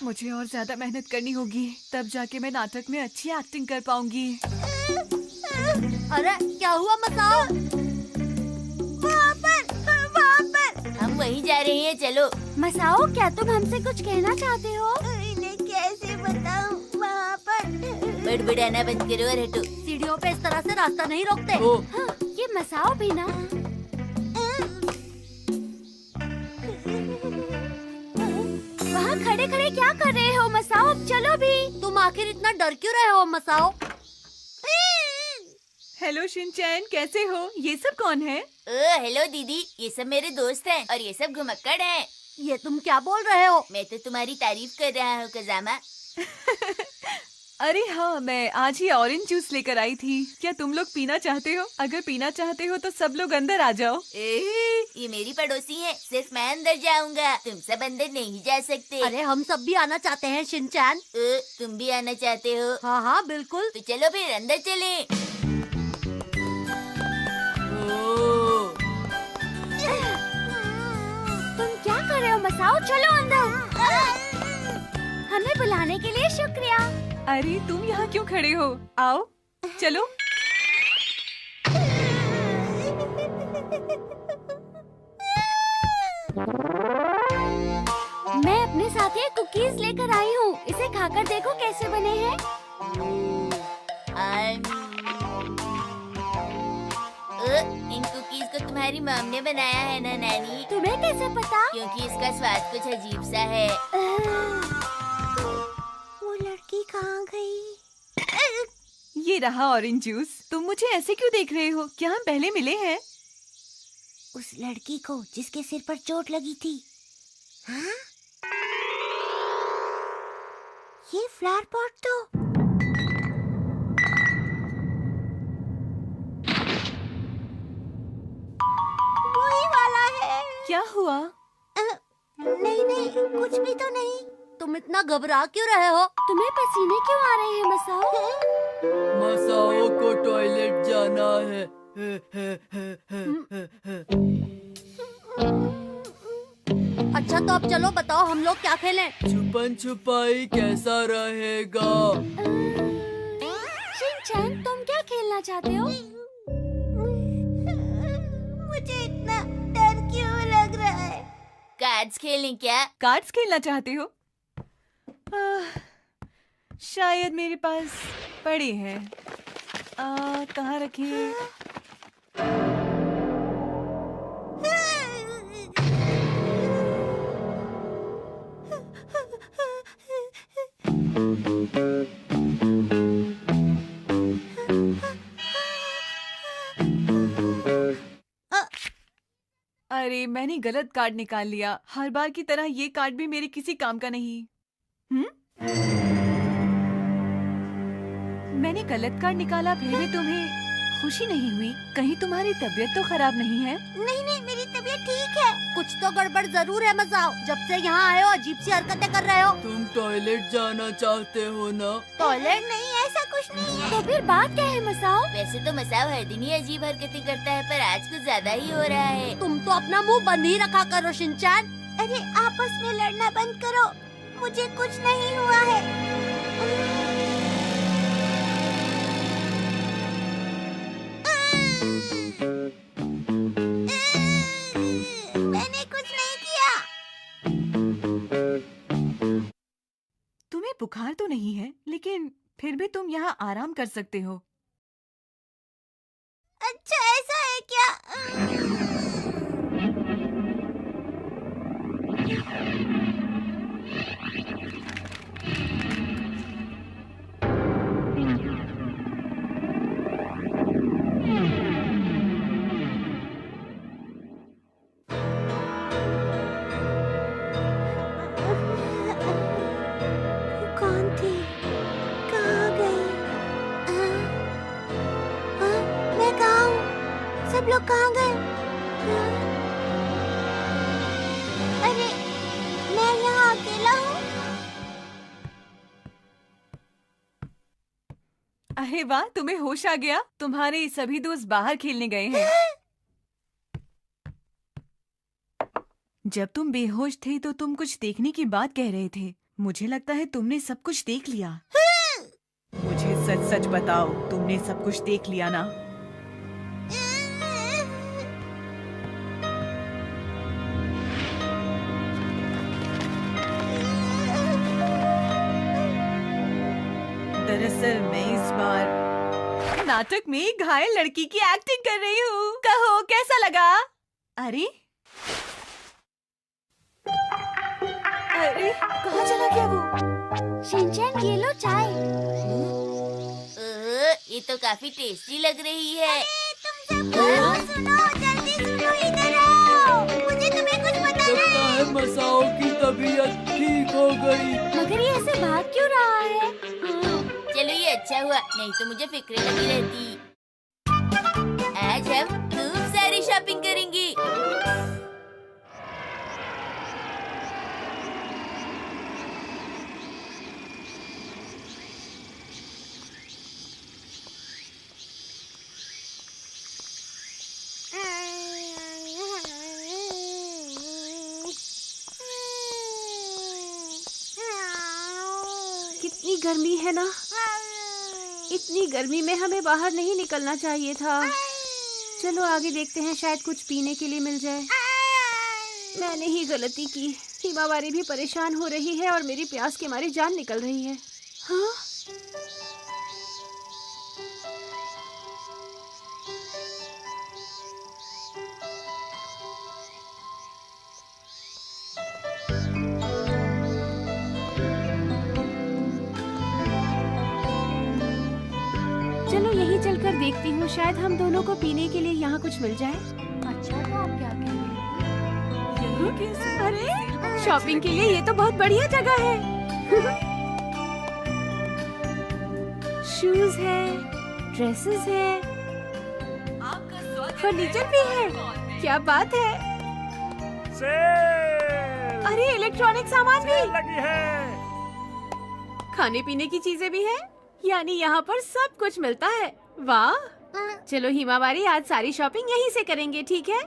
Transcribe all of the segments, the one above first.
मुझे और ज्यादा मेहनत करनी होगी, तब जाके मैं नाटक में अच्छी एक्टिंग कर पाऊंगी। अरे क्या हुआ मसाओ? वहाँ पर हम वहीं जा रहे हैं, चलो। मसाओ, क्या तुम हमसे कुछ कहना चाहते हो? इन्हें कैसे बताऊं? वहाँ पर बड़बड़ाना बंद करो और हटो। सीढ़ियों पे इस तरह से रास्ता नहीं रोकते। हाँ, ये मसाओ भी ना। वहाँ खड़े खड़े क्या कर रहे हो मसाओ? अब चलो भी। तुम आखिर इतना डर क्यों रहे हो मसाओ? हेलो शिनचैन, कैसे हो? ये सब कौन है? हेलो दीदी, ये सब मेरे दोस्त हैं और ये सब घुमक्कड़ हैं। ये तुम क्या बोल रहे हो? मैं तो तुम्हारी तारीफ कर रहा हूँ कजामा। अरे हाँ, मैं आज ही ऑरेंज जूस लेकर आई थी। क्या तुम लोग पीना चाहते हो? अगर पीना चाहते हो तो सब लोग अंदर आ जाओ। ये मेरी पड़ोसी है, सिर्फ मैं अंदर जाऊंगा, तुम सब अंदर नहीं जा सकते। अरे हम सब भी आना चाहते हैं शिनचैन। तुम भी आना चाहते हो? हाँ हाँ बिल्कुल। तो चलो फिर अंदर चलें। तुम क्या कर रहे हो मसाओ? चलो अंदर। हमें बुलाने के लिए शुक्रिया। अरे तुम यहाँ क्यों खड़े हो? आओ, चलो। मैं अपने साथ ये कुकीज लेकर आई हूँ। इसे खाकर देखो कैसे बने हैं। इन कुकीज को तुम्हारी मॉम ने बनाया है ना नानी? तुम्हें कैसे पता? क्योंकि इसका स्वाद कुछ अजीब सा है। वो लड़की कहाँ गई? ये रहा ऑरेंज जूस। तुम मुझे ऐसे क्यों देख रहे हो? क्या हम पहले मिले हैं? उस लड़की को जिसके सिर पर चोट लगी थी। हाँ? ये फ्लावर पॉट तो वही वाला है। क्या हुआ? नहीं नहीं, कुछ भी तो नहीं। तुम इतना घबरा क्यों रहे हो? तुम्हें पसीने क्यों आ रहे हैं मसाओ? मसाओ को टॉयलेट जाना है। अच्छा तो अब चलो बताओ हम लोग क्या खेलें? छुपन छुपाई कैसा रहेगा? शिनचैन, तुम क्या खेलना चाहते हो? मुझे इतना डर क्यों लग रहा है? कार्ड्स खेलें क्या? कार्ड्स खेलना चाहते हो? शायद मेरे पास पड़े हैं। कहाँ रखे? अरे मैंने गलत कार्ड निकाल लिया। हर बार की तरह ये कार्ड भी मेरे किसी काम का नहीं। मैंने गलत कार्ड निकाला, फिर भी तुम्हें खुशी नहीं हुई? कहीं तुम्हारी तबीयत तो खराब नहीं है? नहीं नहीं, मेरी तबीयत ठीक है। कुछ तो गड़बड़ जरूर है मसाओ। जब से यहाँ आए हो अजीब सी हरकतें कर रहे हो। तुम टॉयलेट जाना चाहते हो ना? टॉयलेट नहीं, ऐसा कुछ नहीं है। तो फिर बात क्या है मसाओ? वैसे तो मसाओ हर दिन ही अजीब हरकतें करता है, पर आज कुछ ज्यादा ही हो रहा है। तुम तो अपना मुंह बंद ही रखा करो शिनचैन। अरे आपस में लड़ना बंद करो, मुझे कुछ नहीं हुआ है। मैंने कुछ नहीं किया। तुम्हें बुखार तो नहीं है, लेकिन फिर भी तुम यहाँ आराम कर सकते हो। अच्छा ऐसा है क्या? कौन थी? कहाँ गई? मैं कहाँ हूँ? सब लोग कहाँ गए? अरे मैं यहाँ अकेला हूँ। अरे वाह, तुम्हें होश आ गया। तुम्हारे सभी दोस्त बाहर खेलने गए हैं। जब तुम बेहोश थे तो तुम कुछ देखने की बात कह रहे थे। मुझे लगता है तुमने सब कुछ देख लिया। मुझे सच सच बताओ, तुमने सब कुछ देख लिया ना? दरअसल मैं इस बार नाटक में घायल लड़की की एक्टिंग कर रही हूँ। कहो कैसा लगा? अरे अरे कहाँ चला गया वो? शिनचैन ये लो चाय। ये तो काफी टेस्टी लग रही है। तुम सब सुनो, जल्दी सुनो, इधर आओ। मुझे तुम्हें कुछ बताना लगता है। है मसाओ की तबीयत ठीक हो गई। मगर ये ऐसे भाग क्यों रहा है? चलो ये अच्छा हुआ, नहीं तो मुझे फिक्र लगी रहती। आज हम खूब सारी शॉपिंग करेंगे। कितनी गर्मी है ना। इतनी गर्मी में हमें बाहर नहीं निकलना चाहिए था। चलो आगे देखते हैं, शायद कुछ पीने के लिए मिल जाए। मैंने ही गलती की। हिमावारी भी परेशान हो रही है और मेरी प्यास के मारे जान निकल रही है। हाँ? चलो यही चलकर देखती हूँ, शायद हम दोनों को पीने के लिए यहाँ कुछ मिल जाए। अच्छा तो आप क्या कह रहे हैं? अरे शॉपिंग के लिए ये तो बहुत बढ़िया जगह है। शूज है, ड्रेसेस है, फर्नीचर भी है। क्या बात है। अरे इलेक्ट्रॉनिक सामान भी लगी है। खाने पीने की चीजें भी है, यानी यहाँ पर सब कुछ मिलता है। वाह। चलो हिमावारी, आज सारी शॉपिंग यहीं से करेंगे, ठीक है?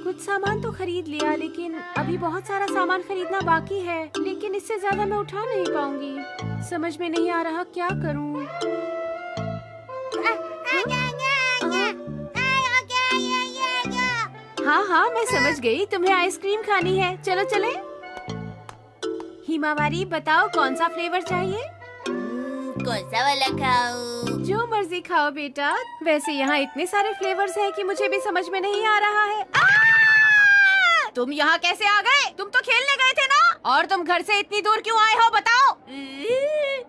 कुछ सामान तो खरीद लिया, लेकिन अभी बहुत सारा सामान खरीदना बाकी है। लेकिन इससे ज्यादा मैं उठा नहीं पाऊंगी। समझ में नहीं आ रहा क्या करूं। हाँ हाँ मैं समझ गई, तुम्हें आइसक्रीम खानी है। चलो चले। हिमावारी बताओ कौन सा फ्लेवर चाहिए? कौन सा वाला खाऊं? जो मर्जी खाओ बेटा। वैसे यहाँ इतने सारे फ्लेवर्स हैं कि मुझे भी समझ में नहीं आ रहा है। तुम यहाँ कैसे आ गए? तुम तो खेलने गए थे ना। और तुम घर से इतनी दूर क्यों आए हो बताओ?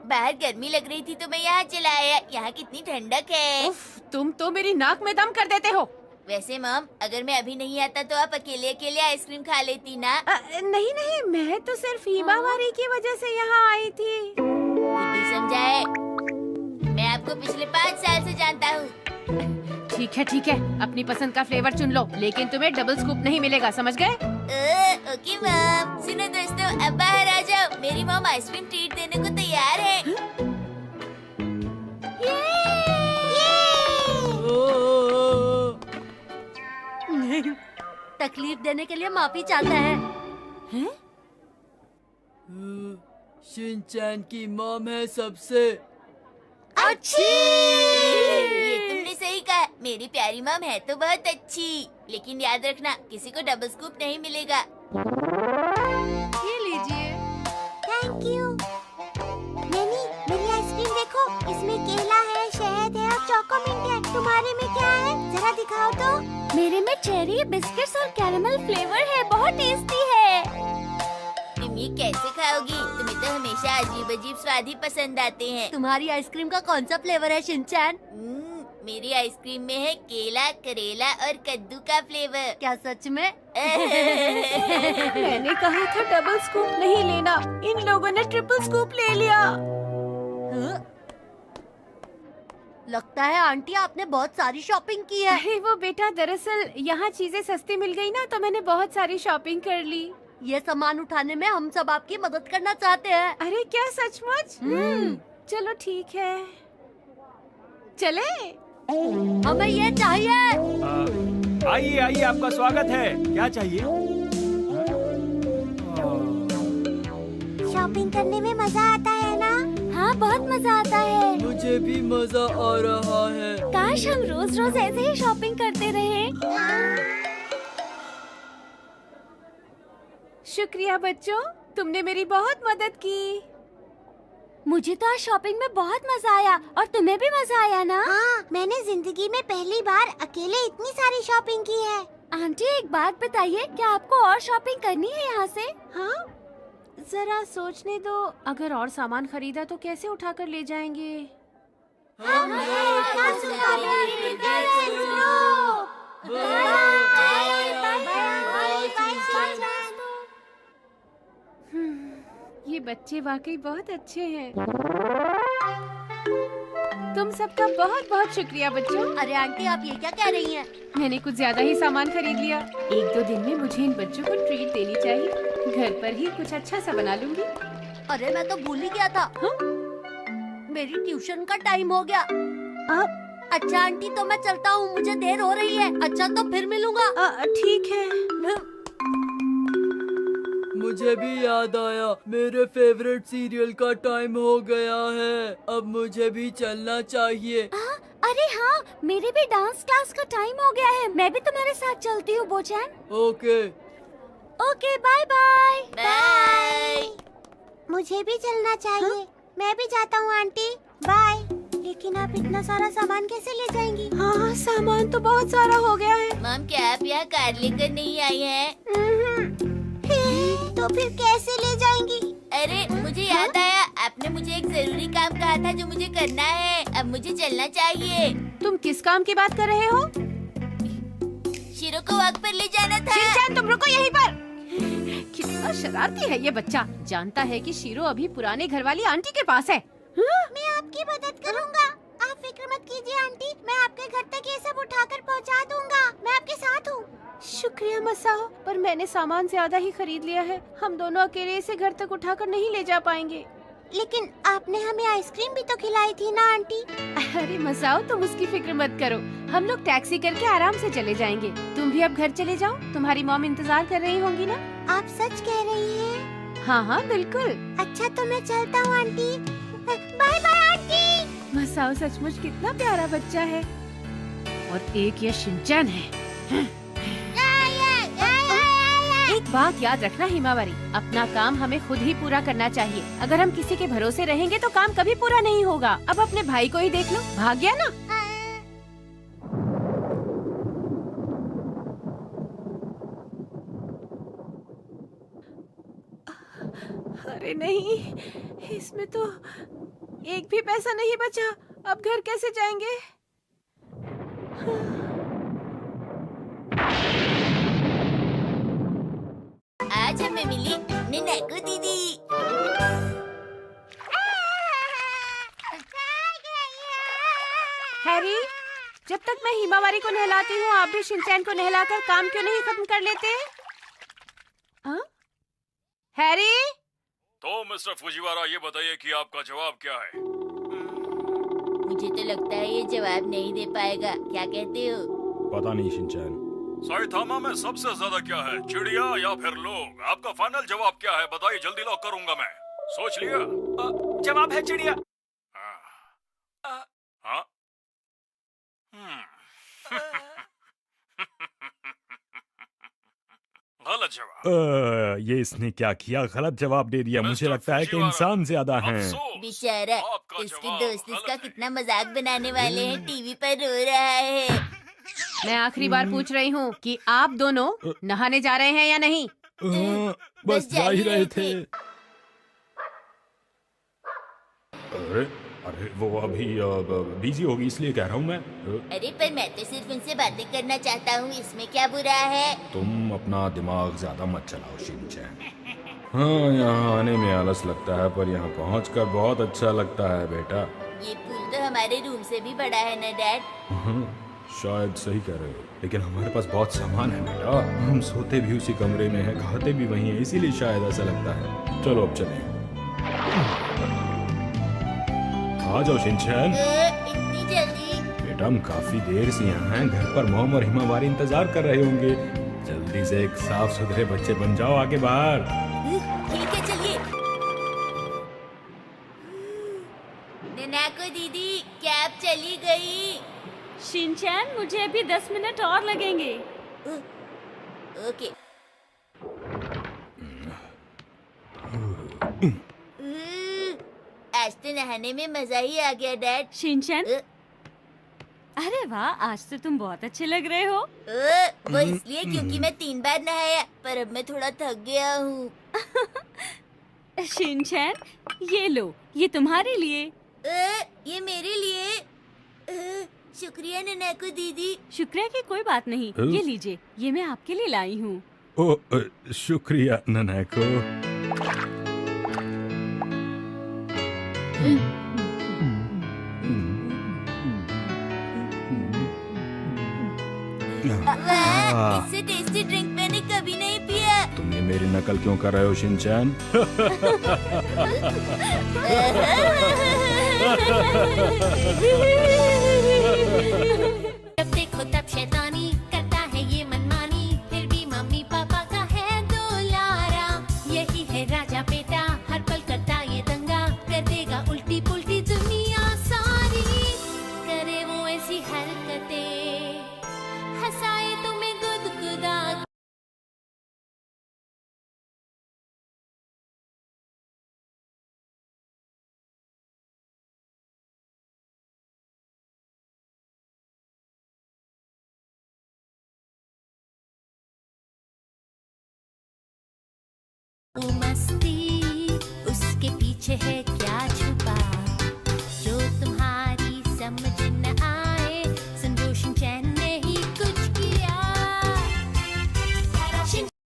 बाहर गर्मी लग रही थी तो मैं यहाँ चला आया। यहाँ कितनी ठंडक है। उफ, तुम तो मेरी नाक में दम कर देते हो। वैसे मॉम, अगर मैं अभी नहीं आता तो आप अकेले अकेले आइसक्रीम खा लेती ना। नहीं नहीं, मैं तो सिर्फ हिमावारी की वजह से यहाँ आई थी। बुद्धू समझाए। मैं आपको पिछले 5 साल से जानता हूँ। ठीक है, अपनी पसंद का फ्लेवर चुन लो, लेकिन तुम्हें डबल स्कूप नहीं मिलेगा, समझ गए? Okay mom. सुनो दोस्तों, अब बाहर आ जाओ। मेरी मॉम आइसक्रीम ट्रीट देने को तैयार है। तकलीफ देने के लिए माफी चाहता है। हैं? शिनचैन की मॉम है सबसे अच्छी। ये तुमने सही कहा। मेरी प्यारी मॉम है तो बहुत अच्छी, लेकिन याद रखना किसी को डबल स्कूप नहीं मिलेगा। ये लीजिए। Thank you. नैनी, मेरी आइसक्रीम देखो, इसमें केला है, शहद है और चोकोमिंट है। तुम्हारे में क्या है? जरा दिखाओ तो। मेरे में चेरी, बिस्किट्स और कैरेमल फ्लेवर है, बहुत टेस्टी है। तुम ये कैसे खाओगी? तुम्हें तो हमेशा अजीब अजीब स्वाद ही पसंद आते हैं। तुम्हारी आइसक्रीम का कौन सा फ्लेवर है शिनचैन? मेरी आइसक्रीम में है केला, करेला और कद्दू का फ्लेवर। क्या सच में? मैंने कहा था डबल स्कूप नहीं लेना, इन लोगों ने ट्रिपल स्कूप ले लिया। लगता है आंटी आपने बहुत सारी शॉपिंग की है। अरे वो बेटा, दरअसल यहाँ चीजें सस्ती मिल गई ना, तो मैंने बहुत सारी शॉपिंग कर ली। ये सामान उठाने में हम सब आपकी मदद करना चाहते हैं। अरे क्या सचमुच? चलो ठीक है, चले। हमें ये चाहिए। आइए आइए, आपका स्वागत है। क्या चाहिए? शॉपिंग करने में मजा आता है ना? हाँ, बहुत मजा आता है। मुझे भी मजा आ रहा है। काश हम रोज रोज ऐसे ही शॉपिंग करते रहे। शुक्रिया बच्चों, तुमने मेरी बहुत मदद की। मुझे तो आज शॉपिंग में बहुत मजा आया, और तुम्हें भी मजा आया ना? हाँ, मैंने जिंदगी में पहली बार अकेले इतनी सारी शॉपिंग की है। आंटी, एक बात बताइए, क्या आपको और शॉपिंग करनी है यहाँ से? हाँ, जरा सोचने दो। अगर और सामान खरीदा तो कैसे उठाकर ले जाएंगे? ये बच्चे वाकई बहुत अच्छे हैं। तुम सबका बहुत बहुत शुक्रिया बच्चों। अरे आंटी, आप ये क्या कह रही हैं? मैंने कुछ ज्यादा ही सामान खरीद लिया। 1-2 दिन में मुझे इन बच्चों को ट्रीट देनी चाहिए। घर पर ही कुछ अच्छा सा बना लूंगी। अरे मैं तो भूल ही गया था। मेरी ट्यूशन का टाइम हो गया। अच्छा आंटी, तो मैं चलता हूँ, मुझे देर हो रही है। अच्छा, तो फिर मिलूंगा। ठीक है। मुझे भी याद आया, मेरे फेवरेट सीरियल का टाइम हो गया है। अब मुझे भी चलना चाहिए। अरे हाँ, मेरे भी डांस क्लास का टाइम हो गया है। मैं भी तुम्हारे साथ चलती हूँ बोचैन। Okay. Okay, bye bye. Bye. मुझे भी चलना चाहिए। मैं भी जाता हूँ आंटी, बाय। लेकिन आप इतना सारा सामान कैसे ले जाएंगी? हाँ, सामान तो बहुत सारा हो गया है। मॉम, क्या आप यहाँ कार लेकर नहीं आई हैं? तो फिर कैसे ले जाएंगी? अरे मुझे याद आया, आपने मुझे एक जरूरी काम कहा था जो मुझे करना है। अब मुझे चलना चाहिए। तुम किस काम की बात कर रहे हो? शीरो को वॉक पर ले जाना था। शिनचैन, तुम रुको यहीं पर। कितना शरारती है ये बच्चा। जानता है कि शीरो अभी पुराने घर वाली आंटी के पास है। मैं आपकी मदद करूँगा। आप फिक्र मत कीजिए आंटी, मैं आपके घर तक ये सब उठाकर पहुँचा दूँगा। मैं आपके साथ हूँ। शुक्रिया मसाओ, पर मैंने सामान ज्यादा ही खरीद लिया है। हम दोनों अकेले इसे घर तक उठाकर नहीं ले जा पाएंगे। लेकिन आपने हमें आइसक्रीम भी तो खिलाई थी ना आंटी? अरे मसाओ, तुम उसकी फिक्र मत करो। हम लोग टैक्सी करके आराम से चले जाएंगे। तुम भी अब घर चले जाओ, तुम्हारी मॉम इंतजार कर रही होंगी ना? आप सच कह रही हैं? हाँ हाँ बिल्कुल। अच्छा, तो मैं चलता हूँ aunty. Bye bye aunty. Masao सचमुच कितना प्यारा बच्चा है। और एक ये शिनचैन है। एक बात याद रखना हिमावरी, अपना काम हमें खुद ही पूरा करना चाहिए। अगर हम किसी के भरोसे रहेंगे तो काम कभी पूरा नहीं होगा। अब अपने भाई को ही देख लो, भाग गया ना। अरे नहीं, इसमें तो एक भी पैसा नहीं बचा। अब घर कैसे जाएंगे? आज हमें मिली निनाको दीदी। हैरी, जब तक मैं हिमावरी को नहलाती हूँ, आप भी शिनचैन को नहलाकर काम क्यों नहीं खत्म कर लेते? हाँ? हैरी? तो मिस्टर फुजीवारा, ये बताइए कि आपका जवाब क्या है? मुझे तो लगता है ये जवाब नहीं दे पाएगा। क्या कहते हो? पता नहीं शिनचैन। साइथामा में सबसे ज्यादा क्या है, चिड़िया या फिर लोग? आपका फाइनल जवाब क्या है? बताइए, जल्दी लॉक करूंगा मैं। सोच लिया? जवाब है चिड़िया। हाँ? गलत जवाब। ये इसने क्या किया? गलत जवाब दे दिया। मुझे लगता है कि इंसान ज्यादा हैं। बेचारा, आपका इसके जवाब दोस्त इसका गलत है। कितना मजाक बनाने वाले हैं। टीवी पर रो रहा है। मैं आखिरी बार पूछ रही हूँ कि आप दोनों नहाने जा रहे हैं या नहीं? बस जा ही रहे थे। अरे अरे, वो अभी बिजी होगी, इसलिए कह रहा हूँ मैं। अरे पर मैं तो सिर्फ उनसे बातें करना चाहता हूँ, इसमें क्या बुरा है? तुम अपना दिमाग ज्यादा मत चलाओ शिनचैन। हाँ, यहाँ आने में आलस लगता है, पर यहाँ पहुँचकर बहुत अच्छा लगता है बेटा। ये पूल तो हमारे रूम से भी बड़ा है ना डैड? शायद सही कह रहे हो, लेकिन हमारे पास बहुत सामान है बेटा। हम सोते भी उसी कमरे में हैं, खाते भी वहीं हैं, इसीलिए शायद ऐसा लगता है। चलो अब चलें। आ जाओ शिनचैन। इतनी जल्दी? बेटा हम काफी देर से यहाँ हैं। घर पर मॉम और हिमावारी इंतजार कर रहे होंगे। जल्दी से एक साफ सुथरे बच्चे बन जाओ आगे बाहर। ठीक है चलिए। नैनाको दीदी कैब चली गई। शिनचैन, मुझे अभी 10 मिनट और लगेंगे। ओके। आज तो नहाने में मजा ही आ गया डैड। शिनचैन, अरे वाह, आज तो तुम बहुत अच्छे लग रहे हो। वो इसलिए क्योंकि मैं 3 बार नहाया, पर अब मैं थोड़ा थक गया हूँ। शिनचैन, ये लो, ये तुम्हारे लिए। ये मेरे लिए। शुक्रिया नैनाको दीदी। शुक्रिया की कोई बात नहीं, ये लीजिए, ये मैं आपके लिए लाई हूँ। ओ शुक्रिया ननैको। इससे टेस्टी ड्रिंक मैंने कभी नहीं पिया। तुम ये मेरी नकल क्यों कर रहे हो शिनचैन? जब देखो तब शैतानी करता है ये मनमानी, फिर भी मम्मी पापा का है दुलारा। यही है राजा बेटा, हर पल करता ये दंगा, कर देगा उल्टी पुल्टी दुनिया सारी। करे वो ऐसी हरकतें, हंसाए तुम्हें गुदगुदा। वो मस्ती, उसके पीछे है क्या